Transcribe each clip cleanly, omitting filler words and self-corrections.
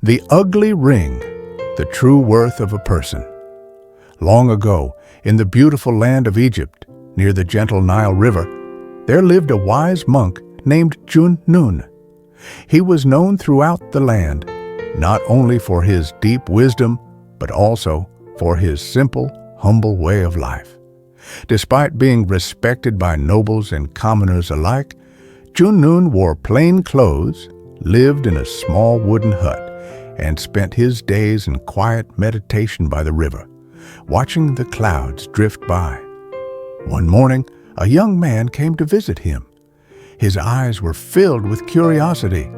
The ugly ring, the true worth of a person. Long ago, in the beautiful land of Egypt, near the gentle Nile River, there lived a wise monk named Nun. He was known throughout the land, not only for his deep wisdom, but also for his simple, humble way of life. Despite being respected by nobles and commoners alike, Nun wore plain clothes, lived in a small wooden hut, and spent his days in quiet meditation by the river, watching the clouds drift by. One morning, a young man came to visit him. His eyes were filled with curiosity.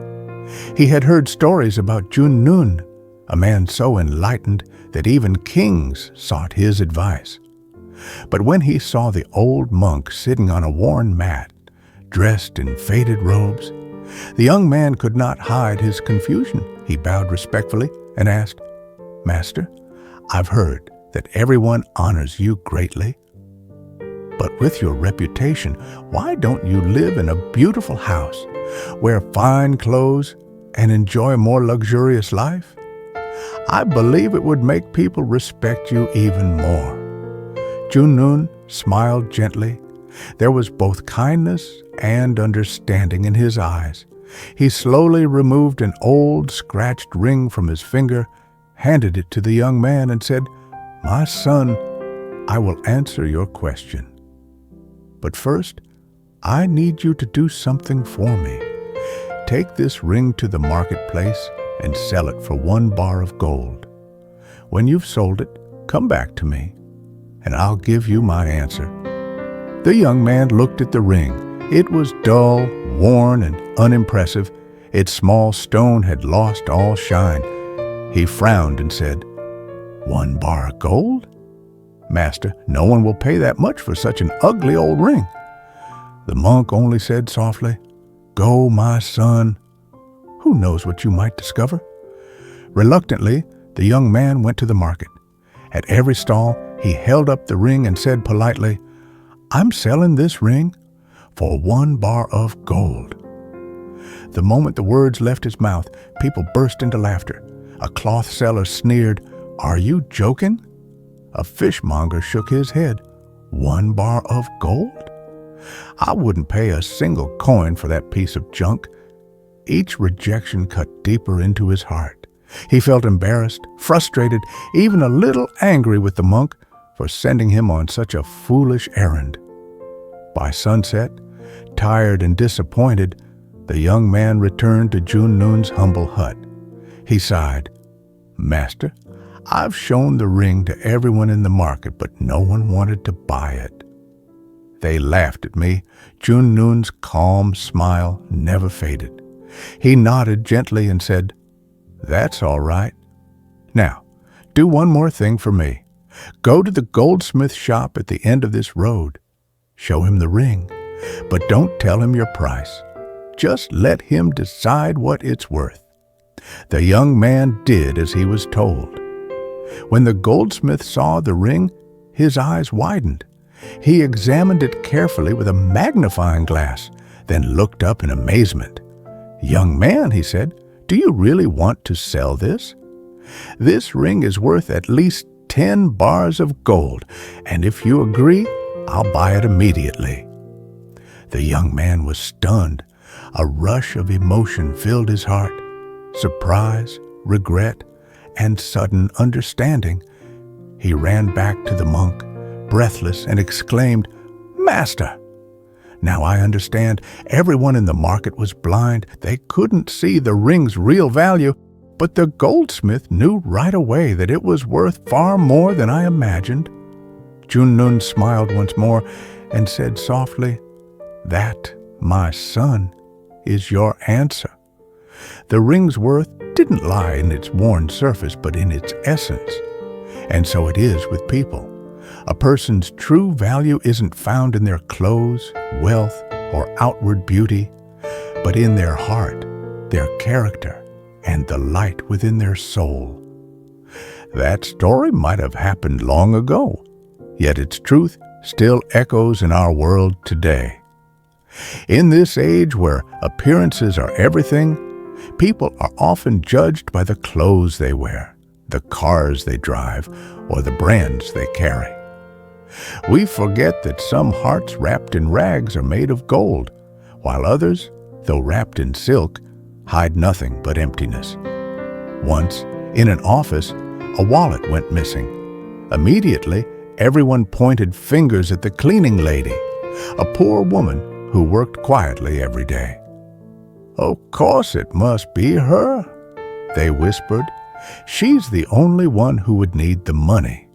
He had heard stories about Nun, a man so enlightened that even kings sought his advice. But when he saw the old monk sitting on a worn mat, dressed in faded robes, the young man could not hide his confusion. He bowed respectfully and asked, "Master, I've heard that everyone honors you greatly. But with your reputation, why don't you live in a beautiful house, wear fine clothes, and enjoy a more luxurious life? I believe it would make people respect you even more." Nun smiled gently. There was both kindness and understanding in his eyes. He slowly removed an old, scratched ring from his finger, handed it to the young man, and said, "My son, I will answer your question. But first, I need you to do something for me. Take this ring to the marketplace and sell it for 1 bar of gold. When you've sold it, come back to me, and I'll give you my answer." The young man looked at the ring. It was dull, worn, and unimpressive. Its small stone had lost all shine. He frowned and said, "1 bar of gold? Master, no one will pay that much for such an ugly old ring." The monk only said softly, "Go, my son. Who knows what you might discover?" Reluctantly, the young man went to the market. At every stall, he held up the ring and said politely, "I'm selling this ring for 1 bar of gold." The moment the words left his mouth, people burst into laughter. A cloth seller sneered, "Are you joking?" A fishmonger shook his head. 1 bar of gold? I wouldn't pay a single coin for that piece of junk." Each rejection cut deeper into his heart. He felt embarrassed, frustrated, even a little angry with the monk for sending him on such a foolish errand. By sunset, tired and disappointed, the young man returned to Nun's humble hut. He sighed, "Master, I've shown the ring to everyone in the market, but no one wanted to buy it. They laughed at me." Nun's calm smile never faded. He nodded gently and said, "That's all right. Now, do one more thing for me. Go to the goldsmith shop at the end of this road. Show him the ring, but don't tell him your price. Just let him decide what it's worth." The young man did as he was told. When the goldsmith saw the ring, his eyes widened. He examined it carefully with a magnifying glass, then looked up in amazement. "Young man," he said, "do you really want to sell this? This ring is worth at least 10 bars of gold, and if you agree, I'll buy it immediately." The young man was stunned. A rush of emotion filled his heart. Surprise, regret, and sudden understanding. He ran back to the monk, breathless, and exclaimed, "Master! Now I understand. Everyone in the market was blind. They couldn't see the ring's real value, but the goldsmith knew right away that it was worth far more than I imagined." Nun smiled once more and said softly, "That, my son, is your answer. The ring's worth didn't lie in its worn surface, but in its essence. And so it is with people. A person's true value isn't found in their clothes, wealth, or outward beauty, but in their heart, their character, and the light within their soul." That story might have happened long ago, yet its truth still echoes in our world today. In this age where appearances are everything, People are often judged by the clothes they wear, the cars they drive, or the brands they carry. We forget that some hearts wrapped in rags are made of gold, while others, though wrapped in silk, hide nothing but emptiness. Once, in an office, a wallet went missing. Immediately, everyone pointed fingers at the cleaning lady, a poor woman who worked quietly every day. "Of course it must be her," they whispered. "She's the only one who would need the money."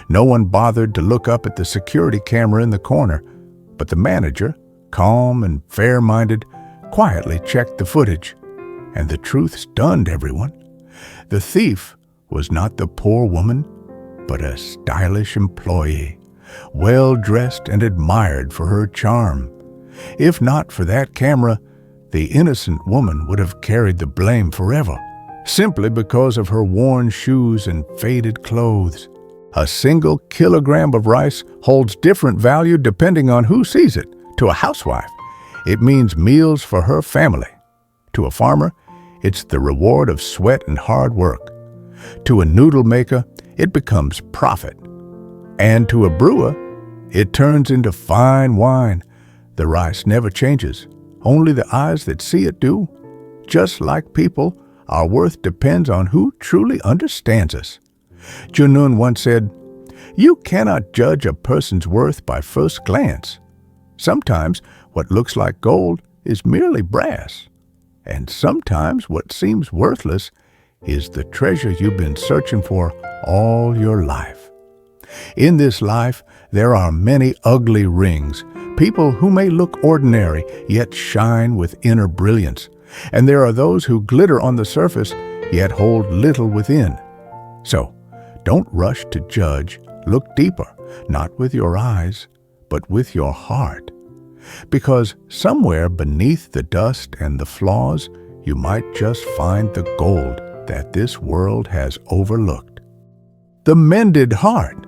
No one bothered to look up at the security camera in the corner, but the manager, calm and fair-minded, quietly checked the footage, and the truth stunned everyone. The thief was not the poor woman, but a stylish employee, well-dressed and admired for her charm. If not for that camera, the innocent woman would have carried the blame forever, simply because of her worn shoes and faded clothes. A single kilogram of rice holds different value depending on who sees it. To a housewife, it means meals for her family. To a farmer, it's the reward of sweat and hard work. To a noodle maker, it becomes profit. And to a brewer, it turns into fine wine. The rice never changes. Only the eyes that see it do. Just like people, our worth depends on who truly understands us. Junun once said, "You cannot judge a person's worth by first glance. Sometimes what looks like gold is merely brass. And sometimes what seems worthless is the treasure you've been searching for all your life." In this life, there are many ugly rings, people who may look ordinary yet shine with inner brilliance. And there are those who glitter on the surface yet hold little within. So, don't rush to judge. Look deeper, not with your eyes, but with your heart. Because somewhere beneath the dust and the flaws, you might just find the gold that this world has overlooked. The mended heart.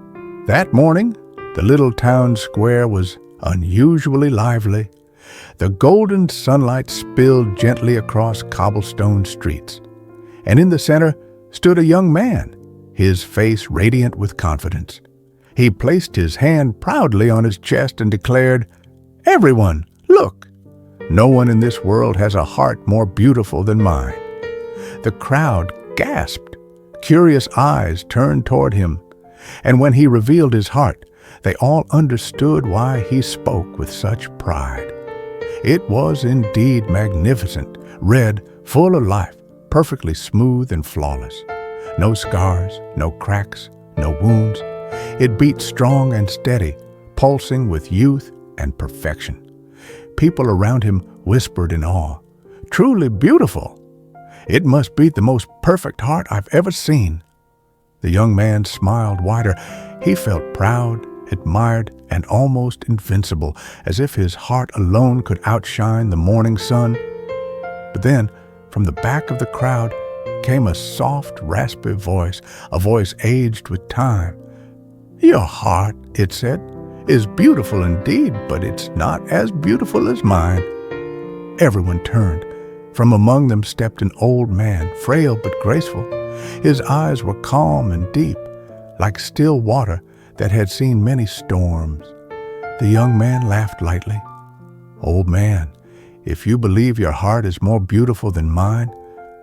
That morning, the little town square was unusually lively. The golden sunlight spilled gently across cobblestone streets. And in the center stood a young man, his face radiant with confidence. He placed his hand proudly on his chest and declared, "Everyone, look! No one in this world has a heart more beautiful than mine." The crowd gasped. Curious eyes turned toward him. And when he revealed his heart, they all understood why he spoke with such pride. It was indeed magnificent, red, full of life, perfectly smooth and flawless. No scars, no cracks, no wounds. It beat strong and steady, pulsing with youth and perfection. People around him whispered in awe, "Truly beautiful! It must be the most perfect heart I've ever seen." The young man smiled wider. He felt proud, admired, and almost invincible, as if his heart alone could outshine the morning sun. But then, from the back of the crowd, came a soft, raspy voice, a voice aged with time. "Your heart," it said, "is beautiful indeed, but it's not as beautiful as mine." Everyone turned. From among them stepped an old man, frail but graceful. His eyes were calm and deep, like still water that had seen many storms. The young man laughed lightly. "Old man, if you believe your heart is more beautiful than mine,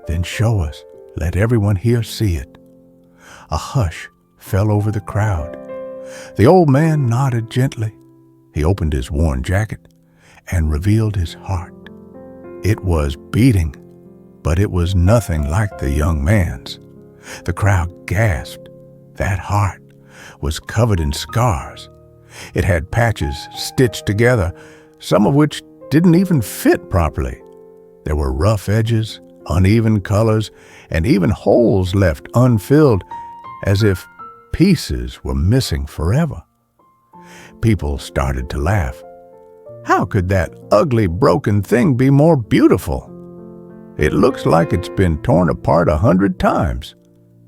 then show us. Let everyone here see it." A hush fell over the crowd. The old man nodded gently. He opened his worn jacket and revealed his heart. It was beating, but it was nothing like the young man's. The crowd gasped. That heart was covered in scars. It had patches stitched together, some of which didn't even fit properly. There were rough edges, uneven colors, and even holes left unfilled, as if pieces were missing forever. People started to laugh. How could that ugly, broken thing be more beautiful? It looks like it's been torn apart 100 times.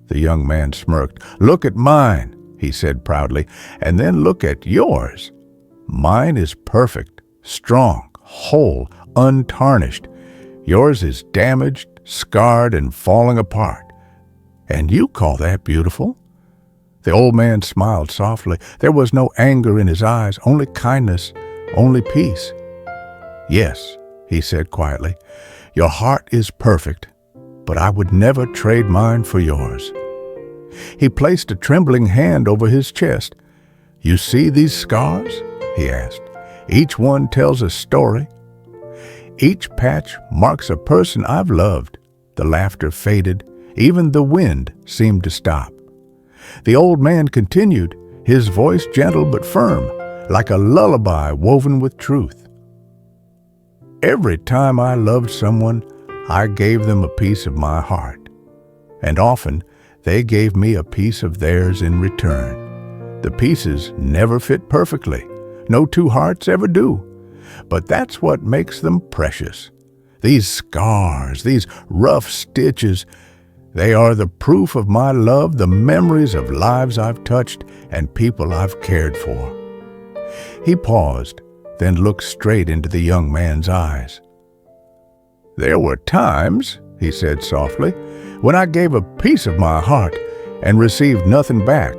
The young man smirked. "Look at mine," he said proudly, "and then look at yours. Mine is perfect, strong, whole, untarnished. Yours is damaged, scarred, and falling apart. And you call that beautiful?" The old man smiled softly. There was no anger in his eyes, only kindness, only peace. "Yes," he said quietly, "your heart is perfect, but I would never trade mine for yours." He placed a trembling hand over his chest. "You see these scars?" he asked. "Each one tells a story. Each patch marks a person I've loved." The laughter faded. Even the wind seemed to stop. The old man continued, his voice gentle but firm, like a lullaby woven with truth. "Every time I loved someone, I gave them a piece of my heart. And often, they gave me a piece of theirs in return. The pieces never fit perfectly. No two hearts ever do. But that's what makes them precious. These scars, these rough stitches, they are the proof of my love, the memories of lives I've touched and people I've cared for." He paused, then looked straight into the young man's eyes. "There were times," he said softly, "when I gave a piece of my heart and received nothing back.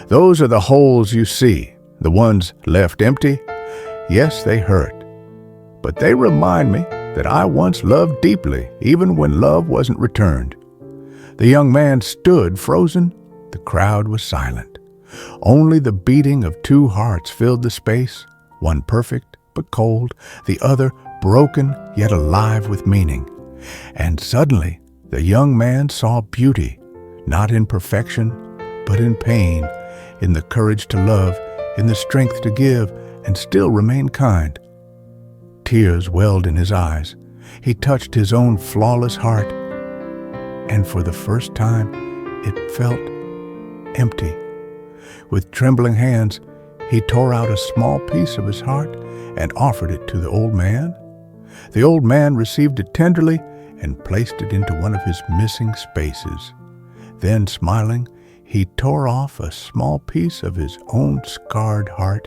Those are the holes you see, the ones left empty. Yes, they hurt, but they remind me that I once loved deeply, even when love wasn't returned." The young man stood frozen. The crowd was silent. Only the beating of two hearts filled the space, one perfect but cold, the other broken yet alive with meaning. And suddenly, the young man saw beauty, not in perfection, but in pain, in the courage to love, in the strength to give, and still remain kind. Tears welled in his eyes. He touched his own flawless heart, and for the first time, it felt empty. With trembling hands, he tore out a small piece of his heart and offered it to the old man. The old man received it tenderly and placed it into one of his missing spaces. Then, smiling, he tore off a small piece of his own scarred heart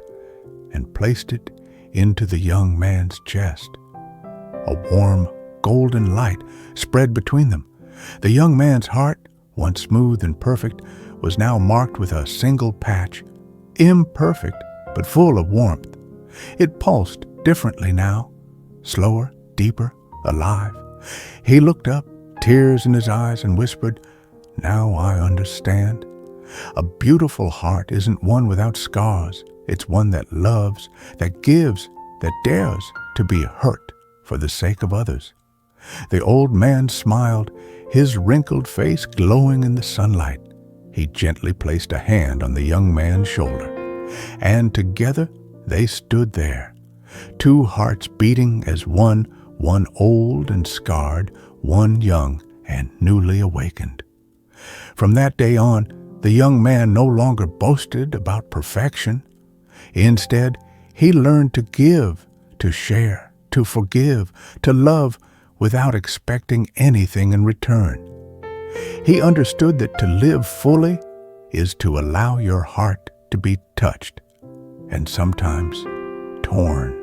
and placed it into the young man's chest. A warm, golden light spread between them. The young man's heart, once smooth and perfect, was now marked with a single patch, imperfect but full of warmth. It pulsed differently now, slower, deeper, alive. He looked up, tears in his eyes, and whispered, "Now I understand. A beautiful heart isn't one without scars. It's one that loves, that gives, that dares to be hurt for the sake of others." The old man smiled, his wrinkled face glowing in the sunlight. He gently placed a hand on the young man's shoulder, and together they stood there, two hearts beating as one old and scarred, one young and newly awakened. From that day on, the young man no longer boasted about perfection. Instead, he learned to give, to share, to forgive, to love without expecting anything in return. He understood that to live fully is to allow your heart to be touched and sometimes torn.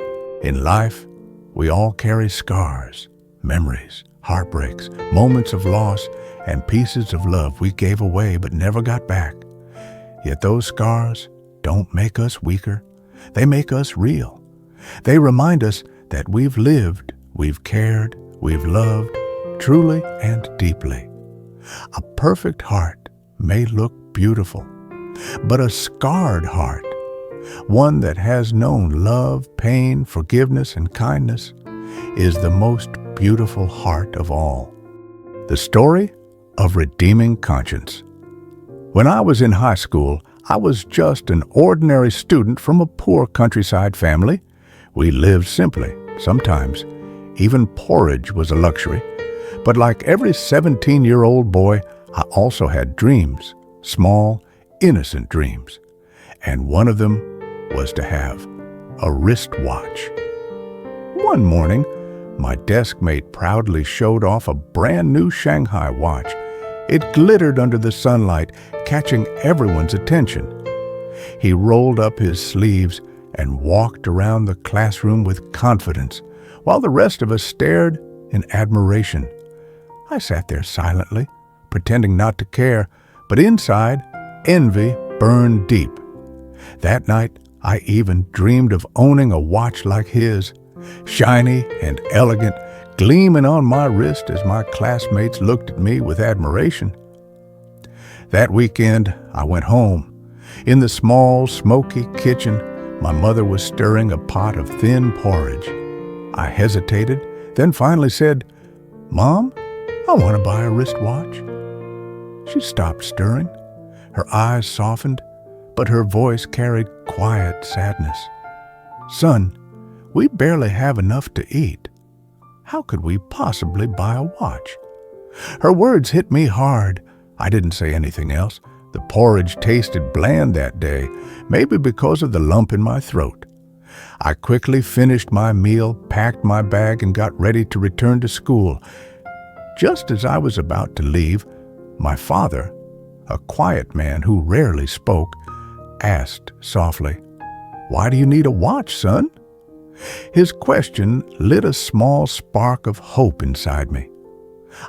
In life, we all carry scars, memories, heartbreaks, moments of loss, and pieces of love we gave away but never got back. Yet those scars don't make us weaker. They make us real. They remind us that we've lived, we've cared, we've loved, truly and deeply. A perfect heart may look beautiful, but a scarred heart, one that has known love, pain, forgiveness, and kindness, is the most beautiful heart of all. The story of redeeming conscience. When I was in high school, I was just an ordinary student from a poor countryside family. We lived simply. Sometimes even porridge was a luxury. But like every 17-year-old boy, I also had dreams, small, innocent dreams. And one of them was to have a wristwatch. One morning, my desk mate proudly showed off a brand new Shanghai watch. It glittered under the sunlight, catching everyone's attention. He rolled up his sleeves and walked around the classroom with confidence, while the rest of us stared in admiration. I sat there silently, pretending not to care, but inside, envy burned deep. That night, I even dreamed of owning a watch like his, shiny and elegant, gleaming on my wrist as my classmates looked at me with admiration. That weekend, I went home. In the small, smoky kitchen, my mother was stirring a pot of thin porridge. I hesitated, then finally said, "Mom, I want to buy a wristwatch." She stopped stirring. Her eyes softened, but her voice carried quiet sadness. "Son, we barely have enough to eat. How could we possibly buy a watch?" Her words hit me hard. I didn't say anything else. The porridge tasted bland that day, maybe because of the lump in my throat. I quickly finished my meal, packed my bag, and got ready to return to school. Just as I was about to leave, my father, a quiet man who rarely spoke, asked softly, "Why do you need a watch, son?" His question lit a small spark of hope inside me.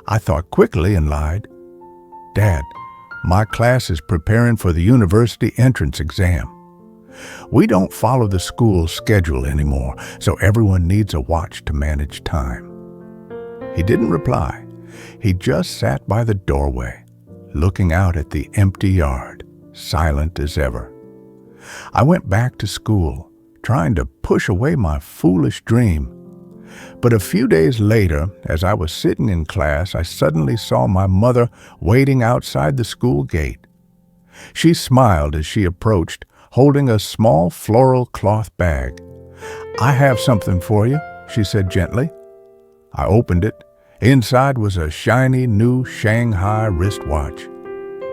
I thought quickly and lied, "Dad, my class is preparing for the university entrance exam. We don't follow the school schedule anymore, so everyone needs a watch to manage time." He didn't reply. He just sat by the doorway, looking out at the empty yard, silent as ever. I went back to school, trying to push away my foolish dream. But a few days later, as I was sitting in class, I suddenly saw my mother waiting outside the school gate. She smiled as she approached, holding a small floral cloth bag. "I have something for you," she said gently. I opened it. Inside was a shiny new Shanghai wristwatch.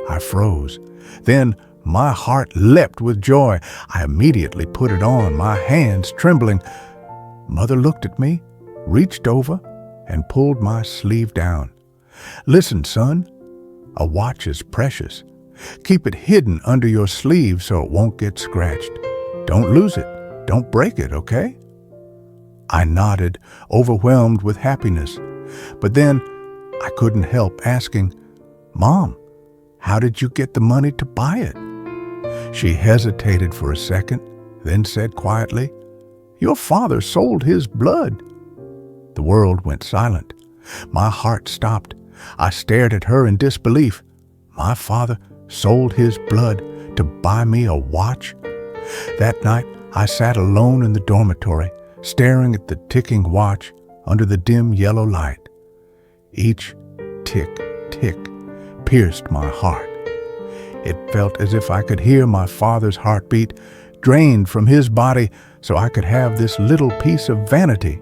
I froze. Then my heart leapt with joy. I immediately put it on, my hands trembling. Mother looked at me, reached over, and pulled my sleeve down. "Listen, son, a watch is precious. Keep it hidden under your sleeve so it won't get scratched. Don't lose it. Don't break it, okay?" I nodded, overwhelmed with happiness. But then I couldn't help asking, "Mom, how did you get the money to buy it?" She hesitated for a second, then said quietly, "Your father sold his blood." The world went silent. My heart stopped. I stared at her in disbelief. My father sold his blood to buy me a watch? That night, I sat alone in the dormitory, staring at the ticking watch under the dim yellow light. Each tick, tick pierced my heart. It felt as if I could hear my father's heartbeat, drained from his body so I could have this little piece of vanity.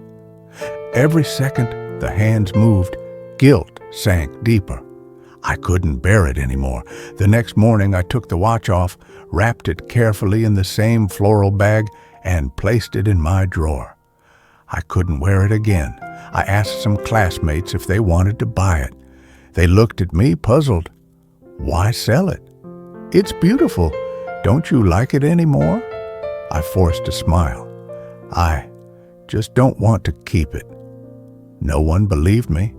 Every second, the hands moved. Guilt sank deeper. I couldn't bear it anymore. The next morning, I took the watch off, wrapped it carefully in the same floral bag, and placed it in my drawer. I couldn't wear it again. I asked some classmates if they wanted to buy it. They looked at me puzzled. "Why sell it? It's beautiful. Don't you like it anymore?" I forced a smile. "I just don't want to keep it." No one believed me.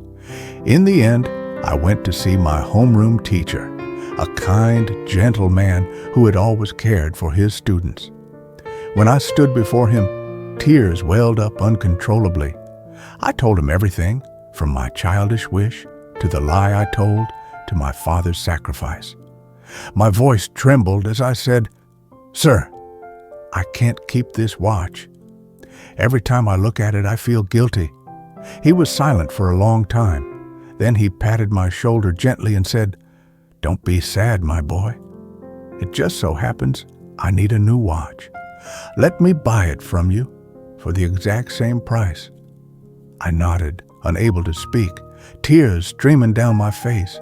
In the end, I went to see my homeroom teacher, a kind, gentle man who had always cared for his students. When I stood before him, tears welled up uncontrollably. I told him everything, from my childish wish to the lie I told to my father's sacrifice. My voice trembled as I said, "Sir, I can't keep this watch. Every time I look at it, I feel guilty." He was silent for a long time. Then he patted my shoulder gently and said, "Don't be sad, my boy. It just so happens I need a new watch. Let me buy it from you for the exact same price." I nodded, unable to speak, tears streaming down my face.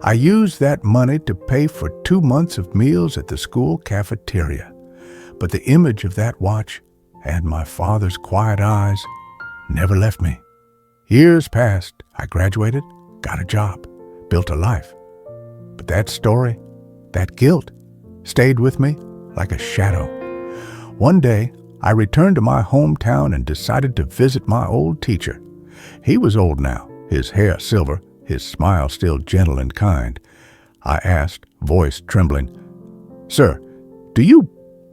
I used that money to pay for 2 months of meals at the school cafeteria. But the image of that watch and my father's quiet eyes never left me. Years passed. I graduated, got a job, built a life. But that story, that guilt, stayed with me like a shadow. One day, I returned to my hometown and decided to visit my old teacher. He was old now, his hair silver, his smile still gentle and kind. I asked, voice trembling, "Sir, do you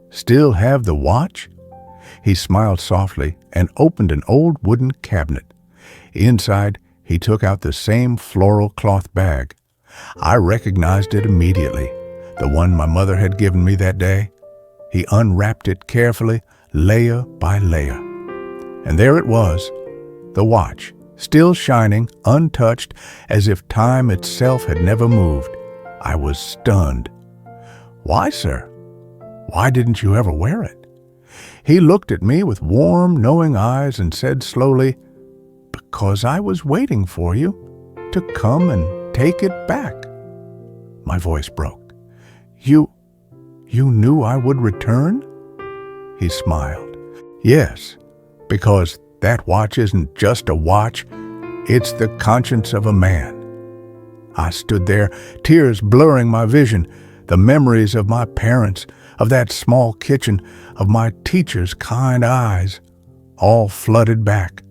still have the watch?" He smiled softly and opened an old wooden cabinet. Inside, he took out the same floral cloth bag. I recognized it immediately, the one my mother had given me that day. He unwrapped it carefully, layer by layer. And there it was, the watch, still shining, untouched, as if time itself had never moved. I was stunned. "Why, sir? Why didn't you ever wear it?" He looked at me with warm, knowing eyes and said slowly, "Because I was waiting for you to come and take it back." My voice broke. You knew I would return?" He smiled. "Yes, because that watch isn't just a watch, it's the conscience of a man." I stood there, tears blurring my vision, the memories of my parents, of that small kitchen, of my teacher's kind eyes, all flooded back.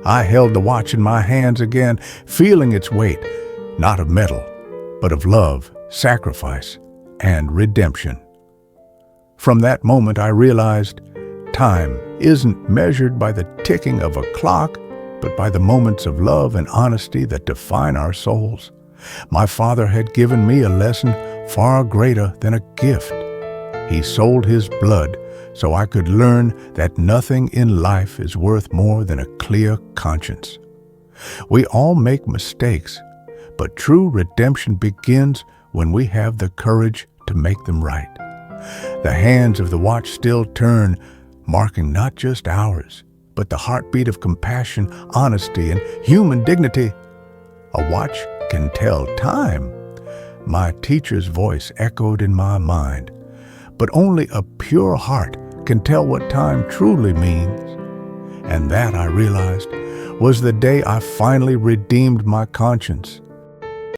I held the watch in my hands again, feeling its weight, not of metal, but of love, sacrifice, and redemption. From that moment I realized time isn't measured by the ticking of a clock, but by the moments of love and honesty that define our souls. My father had given me a lesson far greater than a gift. He sold his blood so I could learn that nothing in life is worth more than a clear conscience. We all make mistakes, but true redemption begins when we have the courage to make them right. The hands of the watch still turn, marking not just ours, but the heartbeat of compassion, honesty, and human dignity. A watch can tell time. My teacher's voice echoed in my mind. But only a pure heart can tell what time truly means. And that, I realized, was the day I finally redeemed my conscience